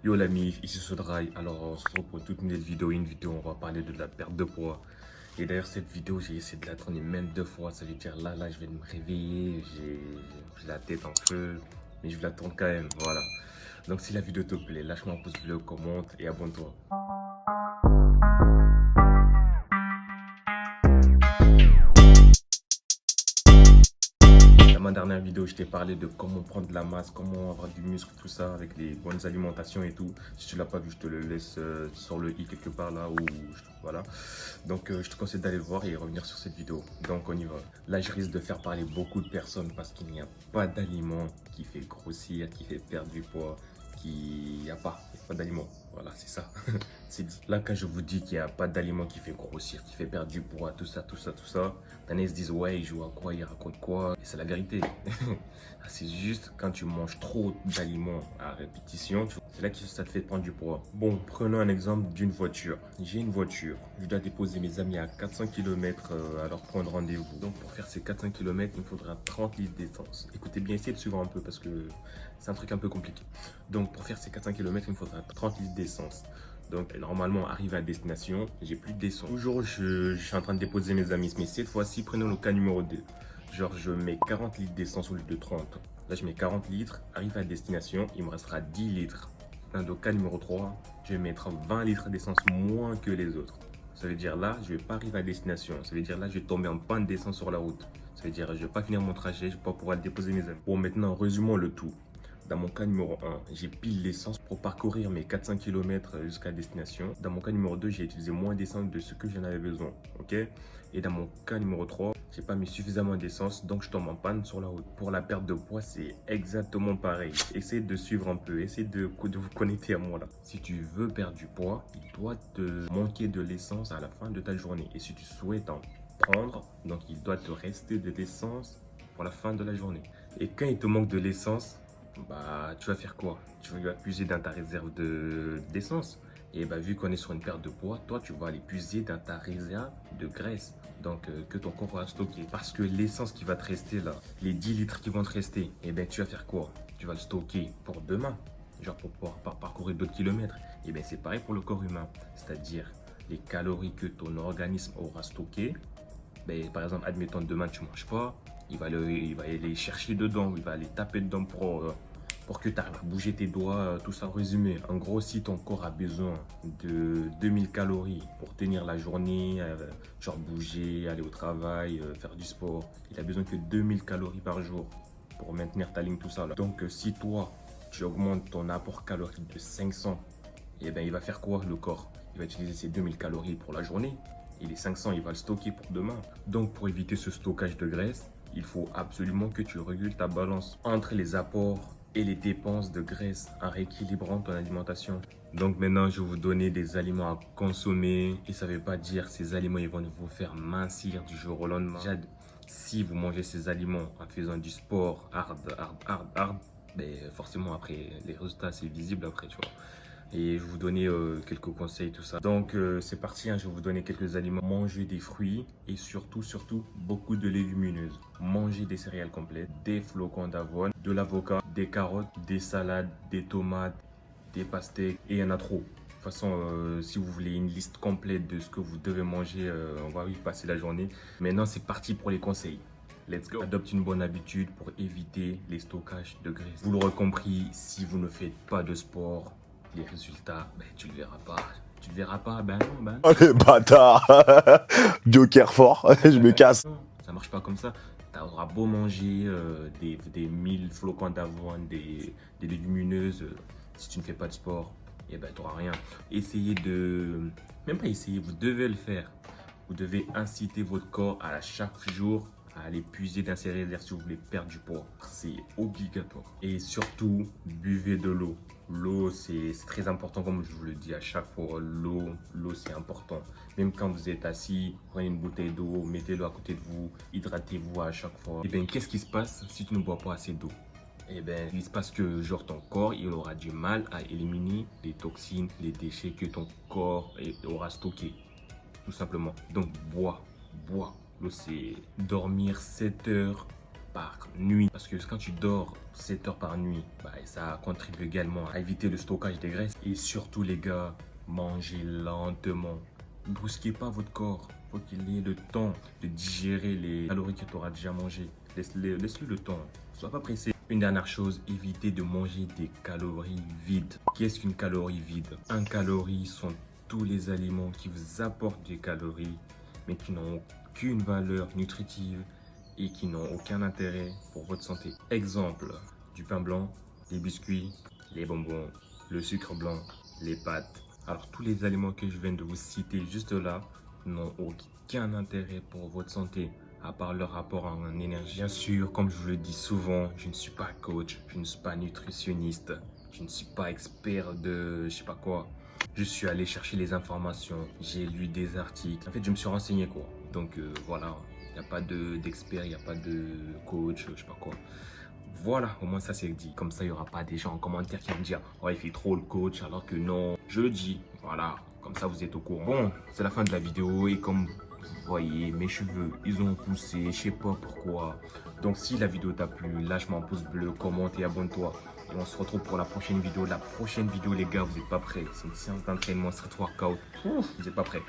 Yo l'ami, ici Sodrail. Alors on se retrouve pour toute une vidéo. On va parler de la perte de poids. Et d'ailleurs cette vidéo, j'ai essayé de la tourner même 2 fois. Ça veut dire là, je vais me réveiller. J'ai la tête en feu. Mais je la tourne quand même, voilà. Donc si la vidéo te plaît, lâche-moi un pouce bleu, commente et abonne-toi. Dans ma dernière vidéo, je t'ai parlé de comment prendre de la masse, comment avoir du muscle, tout ça, avec les bonnes alimentations et tout. Si tu l'as pas vu, je te le laisse sur le i quelque part là où voilà. Donc je te conseille d'aller le voir et revenir sur cette vidéo. Donc on y va. Là, je risque de faire parler beaucoup de personnes parce qu'il n'y a pas d'aliment qui fait grossir, qui fait perdre du poids, il n'y a pas d'aliment. Voilà, c'est ça. C'est dit. Là, quand je vous dis qu'il n'y a pas d'aliment qui fait grossir, qui fait perdre du poids, tout ça, t'en se disent, ouais, il joue à quoi, il raconte quoi. Et c'est la vérité. C'est juste quand tu manges trop d'aliments à répétition, c'est là que ça te fait prendre du poids. Bon, prenons un exemple d'une voiture. J'ai une voiture. Je dois déposer mes amis à 400 km à leur prendre rendez-vous. Donc, pour faire ces 400 km, il me faudra 30 litres d'essence. Écoutez bien, essayez de suivre un peu parce que c'est un truc un peu compliqué. Donc, pour faire ces 400 km, il me faudra 30 litres d'essence. Donc, normalement, arrivé à destination, j'ai plus d'essence. Toujours, je suis en train de déposer mes amis. Mais cette fois-ci, prenons le cas numéro 2. Genre, je mets 40 litres d'essence au lieu de 30. Là, je mets 40 litres. Arrivé à destination, il me restera 10 litres. Dans le cas numéro 3, je vais mettre 20 litres d'essence moins que les autres. Ça veut dire là, je ne vais pas arriver à destination. Ça veut dire là, je vais tomber en panne d'essence sur la route. Ça veut dire je ne vais pas finir mon trajet, je ne vais pas pouvoir déposer mes amis. Bon, maintenant, résumons le tout. Dans mon cas numéro 1, j'ai pile l'essence pour parcourir mes 400 km jusqu'à destination. Dans mon cas numéro 2, j'ai utilisé moins d'essence de ce que j'en avais besoin. Ok. Et dans mon cas numéro 3, j'ai pas mis suffisamment d'essence, donc je tombe en panne sur la route. Pour la perte de poids, c'est exactement pareil. Essayez de suivre un peu, essayez de vous connecter à moi là. Si tu veux perdre du poids, il doit te manquer de l'essence à la fin de ta journée. Et si tu souhaites en prendre, donc il doit te rester de l'essence pour la fin de la journée. Et quand il te manque de l'essence, bah tu vas faire quoi? Tu vas puiser dans ta réserve d'essence. Et bah vu qu'on est sur une perte de poids, toi tu vas aller puiser dans ta réserve de graisse. Donc que ton corps va stocker. Parce que l'essence qui va te rester là, les 10 litres qui vont te rester, et bien tu vas faire quoi? Tu vas le stocker pour demain. Genre pour pouvoir parcourir d'autres kilomètres. Et bien c'est pareil pour le corps humain. C'est-à-dire les calories que ton organisme aura stockées. Ben, par exemple, admettons demain tu manges pas. Il va aller chercher dedans, il va aller taper dedans pour que tu arrives à bouger tes doigts, tout ça résumé. En gros, si ton corps a besoin de 2000 calories pour tenir la journée, genre bouger, aller au travail, faire du sport, il a besoin que 2000 calories par jour pour maintenir ta ligne, tout ça là. Donc, si toi, tu augmentes ton apport calorique de 500, et ben il va faire quoi le corps? Il va utiliser ces 2000 calories pour la journée et les 500, il va le stocker pour demain. Donc, pour éviter ce stockage de graisse, il faut absolument que tu régules ta balance entre les apports et les dépenses de graisse en rééquilibrant ton alimentation. Donc maintenant, je vais vous donner des aliments à consommer. Et ça ne veut pas dire que ces aliments ils vont vous faire mincir du jour au lendemain. Déjà, si vous mangez ces aliments en faisant du sport hard, ben forcément après, les résultats c'est visible après, tu vois. Et je vais vous donner quelques conseils, tout ça. Donc c'est parti, hein, je vais vous donner quelques aliments. Mangez des fruits et surtout, beaucoup de légumineuses. Mangez des céréales complètes, des flocons d'avoine, de l'avocat, des carottes, des salades, des tomates, des pastèques et il y en a trop. De toute façon, si vous voulez une liste complète de ce que vous devez manger, on va y passer la journée. Maintenant, c'est parti pour les conseils. Let's go. Adopte une bonne habitude pour éviter les stockages de graisse. Vous l'aurez compris, si vous ne faites pas de sport, les résultats, ben, tu le verras pas. Tu le verras pas, ben non, ben non. Oh les bâtards. Joker fort, je me casse. Ça marche pas comme ça. Tu auras beau manger des 1000 flocons d'avoine, des légumineuses, si tu ne fais pas de sport, et ben tu n'auras rien. Essayez de... Même pas essayer, vous devez le faire. Vous devez inciter votre corps à chaque jour à aller puiser dans ses réserves si vous voulez perdre du poids. C'est obligatoire. Et surtout, buvez de l'eau. L'eau, c'est très important, comme je vous le dis à chaque fois. L'eau, c'est important. Même quand vous êtes assis, prenez une bouteille d'eau, mettez-le à côté de vous, hydratez-vous à chaque fois. Et bien, qu'est-ce qui se passe si tu ne bois pas assez d'eau? Eh bien, il se passe que genre ton corps, il aura du mal à éliminer les toxines, les déchets que ton corps aura stockés. Tout simplement. Donc, bois. L'eau, c'est dormir 7 heures par nuit. Parce que quand tu dors 7 heures par nuit, ça contribue également à éviter le stockage des graisses. Et surtout les gars, mangez lentement. Ne brusquez pas votre corps. Faut qu'il ait le temps de digérer les calories que tu auras déjà mangées. Laisse-le le temps. Sois pas pressé. Une dernière chose, évitez de manger des calories vides. Qu'est-ce qu'une calorie vide? Un calorie sont tous les aliments qui vous apportent des calories, mais qui n'ont aucune valeur nutritive et qui n'ont aucun intérêt pour votre santé. Exemple, du pain blanc, les biscuits, les bonbons, le sucre blanc, les pâtes. Alors tous les aliments que je viens de vous citer juste là n'ont aucun intérêt pour votre santé, à part leur rapport en énergie. Bien sûr, comme je vous le dis souvent, je ne suis pas coach, je ne suis pas nutritionniste, je ne suis pas expert de je sais pas quoi. Je suis allé chercher les informations, j'ai lu des articles. En fait, je me suis renseigné quoi. Donc voilà, il n'y a pas d'expert, il n'y a pas de coach, je sais pas quoi. Voilà, au moins ça c'est dit. Comme ça, il n'y aura pas des gens en commentaire qui vont me dire « Oh, il fait trop le coach », alors que non. Je le dis, voilà, comme ça vous êtes au courant. Bon, c'est la fin de la vidéo et comme vous voyez, mes cheveux, ils ont poussé, je sais pas pourquoi. Donc si la vidéo t'a plu, lâche-moi un pouce bleu, commente et abonne-toi. Et on se retrouve pour la prochaine vidéo. La prochaine vidéo, les gars, vous n'êtes pas prêts. C'est une séance d'entraînement, street workout. Vous n'êtes pas prêts.